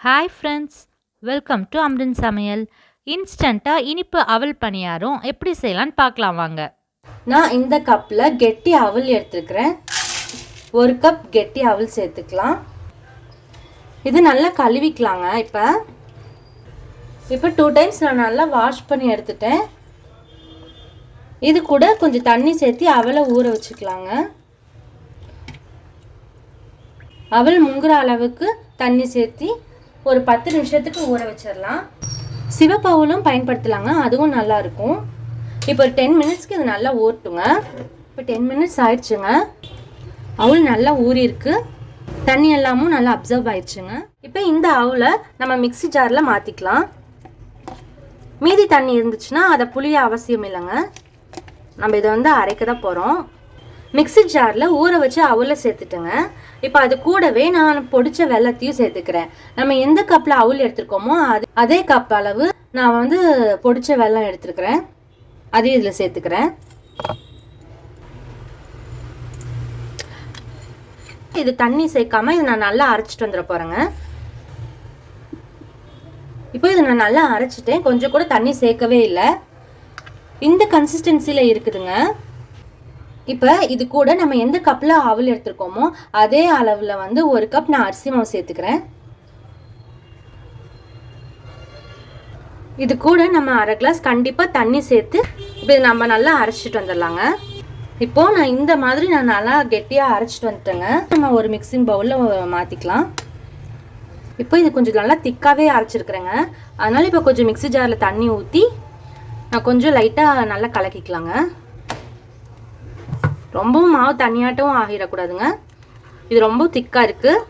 Hi friends, welcome to Amreen சமையல். இன்ஸ்டண்ட்டாக இனிப்பு அவல் பணியாரம் எப்படி செய்யலான்னு பார்க்கலாம் வாங்க. நான் இந்த கப்பில் கெட்டி அவல் எடுத்துருக்கிறேன். 1 கப் கெட்டி அவல் சேர்த்துக்கலாம். இது நல்லா கழுவிக்கலாங்க. இப்போ 2 டைம்ஸ் நான் நல்லா வாஷ் பண்ணி எடுத்துட்டேன். இது கூட கொஞ்சம் தண்ணி சேர்த்து அவலை ஊற வச்சுக்கலாங்க. அவல் முங்குற அளவுக்கு தண்ணி சேர்த்து ஒரு 10 நிமிஷத்துக்கு ஊற வச்சிடலாம். சிவப்பு அவலும் பயன்படுத்தலாங்க, அதுவும் நல்லா இருக்கும். இப்போ ஒரு 10 மினிட்ஸ்க்கு இது நல்லா ஊறட்டுங்க. இப்போ 10 மினிட்ஸ் ஆயிடுச்சுங்க. அவல் நல்லா ஊறிருக்கு, தண்ணி எல்லாமும் நல்லா அப்சர்வ் ஆயிடுச்சுங்க. இப்போ இந்த அவலை நம்ம மிக்ஸி ஜாரில் மாற்றிக்கலாம். மீதி தண்ணி இருந்துச்சுன்னா அதை புளிய அவசியம் இல்லைங்க. நம்ம இதை அரைக்க தான் போகிறோம். மிக்ஸி ஜாரில் ஊற வச்சு அவலை சேர்த்துட்டுங்க. இப்போ அது கூடவே நான் பொடிச்ச வெல்லத்தையும் சேர்த்துக்கிறேன். நம்ம எந்த கப்பில் அவல் எடுத்துருக்கோமோ அதே கப் அளவு நான் பொடிச்ச வெல்லம் எடுத்துருக்கிறேன். அதையும் இதில் சேர்த்துக்கிறேன். இது தண்ணி சேர்க்காம இது நான் நல்லா அரைச்சிட்டு வந்துட போகிறேங்க. இப்போ இது நான் நல்லா அரைச்சிட்டேன், கொஞ்சம் கூட தண்ணி சேர்க்கவே இல்லை. இந்த கன்சிஸ்டன்சியில் இருக்குதுங்க. இப்போ இது கூட நம்ம எந்த கப்பில் அவல் எடுத்துருக்கோமோ அதே அளவில் 1 கப் நான் அரிசி மாவு சேர்த்துக்கிறேன். இது கூட நம்ம அரை கிளாஸ் கண்டிப்பாக தண்ணி சேர்த்து இப்போ நம்ம நல்லா அரைச்சிட்டு வந்துடலாங்க. இப்போது நான் இந்த மாதிரி நான் நல்லா கெட்டியாக அரைச்சிட்டு வந்துட்டேங்க. நம்ம ஒரு மிக்சிங் பவுலில் மாற்றிக்கலாம். இப்போ இது கொஞ்சம் நல்லா திக்காகவே அரைச்சிருக்கிறேங்க. அதனால் இப்போ கொஞ்சம் மிக்ஸி ஜாரில் தண்ணி ஊற்றி நான் கொஞ்சம் லைட்டாக நல்லா கலக்கிக்கலாங்க. ரொம்பவும் மாவு தண்ணியாட்டும் ஆகிடக்கூடாதுங்க. இது ரொம்ப திக்காக இருக்குது.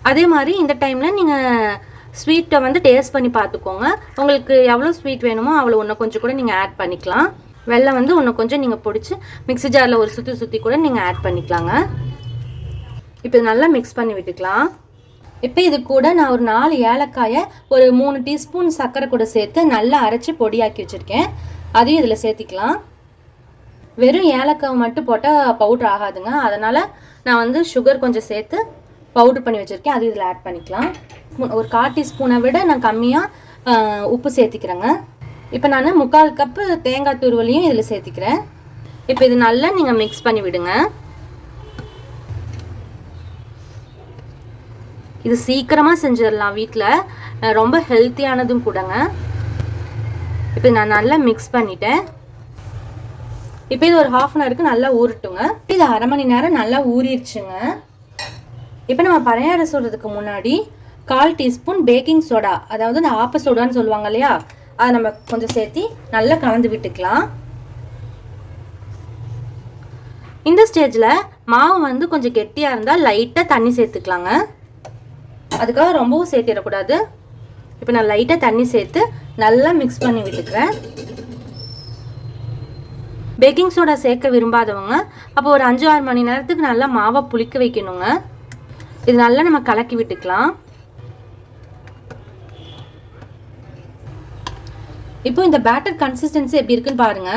அதே மாதிரி இந்த டைமில் நீங்கள் ஸ்வீட்டை டேஸ்ட் பண்ணி பார்த்துக்கோங்க. உங்களுக்கு எவ்வளோ ஸ்வீட் வேணுமோ அவ்வளோ இன்னும் கொஞ்சம் கூட நீங்கள் ஆட் பண்ணிக்கலாம். வெல்லம் இன்னும் கொஞ்சம் நீங்கள் பொடிச்சு மிக்ஸி ஜாரில் ஒரு சுற்றி கூட நீங்கள் ஆட் பண்ணிக்கலாங்க. இப்போ நல்லா மிக்ஸ் பண்ணி விட்டுக்கலாம். இப்போ இது கூட நான் ஒரு 4 ஏலக்காயை ஒரு 3 டீஸ்பூன் சர்க்கரை கூட சேர்த்து நல்லா அரைச்சி பொடியாக்கி வச்சுருக்கேன். அதையும் இதில் சேர்த்திக்கலாம். வெறும் ஏலக்காவை மட்டும் போட்டால் பவுட்ரு ஆகாதுங்க. அதனால் நான் சுகர் கொஞ்சம் சேர்த்து பவுட்ரு பண்ணி வச்சுருக்கேன். அது இதில் ஆட் பண்ணிக்கலாம். ஒரு 1/4 டீஸ்பூனை விட நான் கம்மியாக உப்பு சேர்த்திக்கிறேங்க. இப்போ நான் 3/4 கப்பு தேங்காய் துருவலையும் இதில் சேர்த்திக்கிறேன். இப்போ இது நல்லா நீங்கள் மிக்ஸ் பண்ணி விடுங்க. இது சீக்கிரமாக செஞ்சிடலாம், வீட்டில் ரொம்ப ஹெல்த்தியானதும் கூடங்க. இப்போ நான் நல்லா மிக்ஸ் பண்ணிட்டேன். இப்போ இது ஒரு 1/2 அன் ஹவருக்கு நல்லா ஊறட்டுங்க. இது அரை மணி நேரம் நல்லா ஊறிடுச்சுங்க. இப்போ நம்ம பணியாரம் சுடுறதுக்கு முன்னாடி 1/4 டீஸ்பூன் பேக்கிங் சோடா, அதாவது இந்த ஆப்ப சோடான்னு சொல்லுவாங்க இல்லையா, அதை நம்ம கொஞ்சம் சேர்த்து நல்லா கலந்து விட்டுக்கலாம். இந்த ஸ்டேஜில் மாவு கொஞ்சம் கெட்டியாக இருந்தால் லைட்டாக தண்ணி சேர்த்துக்கலாங்க. அதுக்காக ரொம்பவும் சேர்த்திடக்கூடாது. இப்போ நான் லைட்டாக தண்ணி சேர்த்து நல்லா மிக்ஸ் பண்ணி விட்டுக்கிறேன். பேக்கிங் சோடா சேர்க்க விரும்பாதவங்க அப்போ ஒரு 5-6 மணி நேரத்துக்கு நல்லா மாவை புளிக்க வைக்கணுங்க. இது நல்லா நம்ம கலக்கி விட்டுக்கலாம். இப்போ இந்த பேட்டர் கன்சிஸ்டன்சி எப்படி இருக்குன்னு பாருங்க.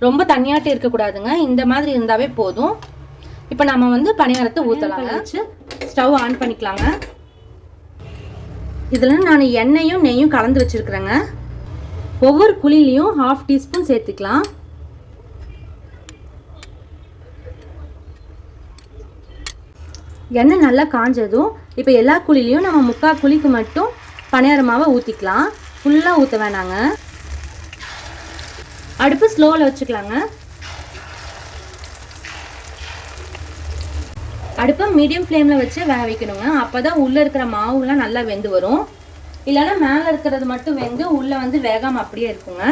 ரொம்ப தண்ணியாட்டு இருக்கக்கூடாதுங்க, இந்த மாதிரி இருந்தாவே போதும். இப்போ நம்ம பணியாரத்தை ஊற்றலாம். வச்சு ஸ்டவ் ஆன் பண்ணிக்கலாங்க. இதில் நான் எண்ணெயும் நெய்யும் கலந்து வச்சுருக்குறேங்க. ஒவ்வொரு குழிலையும் 1/2 டீஸ்பூன் சேர்த்துக்கலாம். எண்ணெய் நல்லா காஞ்சதும் இப்போ எல்லா குழிலையும் நம்ம 3/4 குழிக்கு மட்டும் பணியார மாவை ஊற்றிக்கலாம். ஃபுல்லாக ஊற்ற வேணாங்க. அடுப்பு ஸ்லோவில் வச்சுக்கலாங்க. அடுப்பை மீடியம் ஃப்ளேமில் வச்சு வேக வைக்கணுங்க. அப்போ தான் உள்ளே இருக்கிற மாவுலாம் நல்லா வெந்து வரும். இல்லைன்னா மேலே இருக்கிறது மட்டும் வெந்து உள்ளே வேகாமல் அப்படியே இருக்குங்க.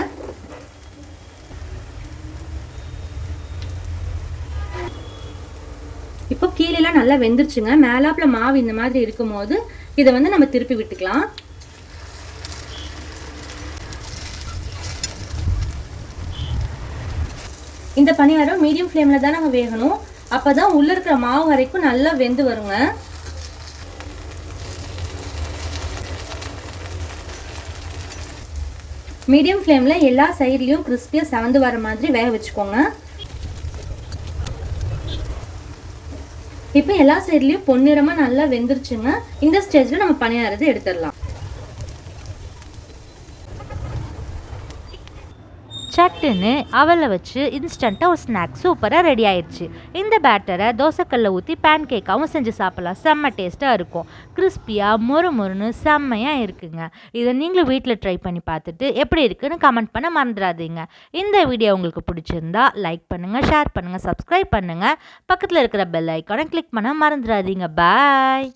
இப்போ கீழெல்லாம் நல்லா வெந்துருச்சுங்க. மேலாப்பில் மாவு இந்த மாதிரி இருக்கும் போது இதை நம்ம திருப்பி விட்டுக்கலாம். இந்த பணியாரம் மீடியம் ஃப்ளேமில் தான் நம்ம வேகணும். அப்போ தான் உள்ளே இருக்கிற மாவு வரைக்கும் நல்லா வெந்து வருங்க. மீடியம் ஃப்ளேமில் எல்லா சைட்லேயும் கிறிஸ்பியாக செவந்து வர மாதிரி வேக வச்சுக்கோங்க. இப்போ எல்லா சைட்லேயும் பொன்னிறமாக நல்லா வெந்துருச்சுங்க. இந்த ஸ்டேஜில் நம்ம பணியாரத்தை எடுத்துடலாம். சட்டுன்னு அவலை வச்சு இன்ஸ்டண்ட்டாக ஒரு ஸ்நாக்ஸ் சூப்பராக ரெடி ஆயிடுச்சு. இந்த பேட்டரை தோசைக்கல்ல ஊற்றி பேன் கேக்காகவும் செஞ்சு சாப்பிட்லாம். செம்ம டேஸ்ட்டாக இருக்கும். கிறிஸ்பியாக மொறுன்னு செம்மையாக இருக்குங்க. இதை நீங்களும் வீட்டில் ட்ரை பண்ணி பார்த்துட்டு எப்படி இருக்குன்னு கமெண்ட் பண்ண மறந்துடாதீங்க. இந்த வீடியோ உங்களுக்கு பிடிச்சிருந்தா லைக் பண்ணுங்கள், ஷேர் பண்ணுங்கள், சப்ஸ்கிரைப் பண்ணுங்கள். பக்கத்தில் இருக்கிற பெல் ஐக்கானை கிளிக் பண்ண மறந்துடாதீங்க. பாய்.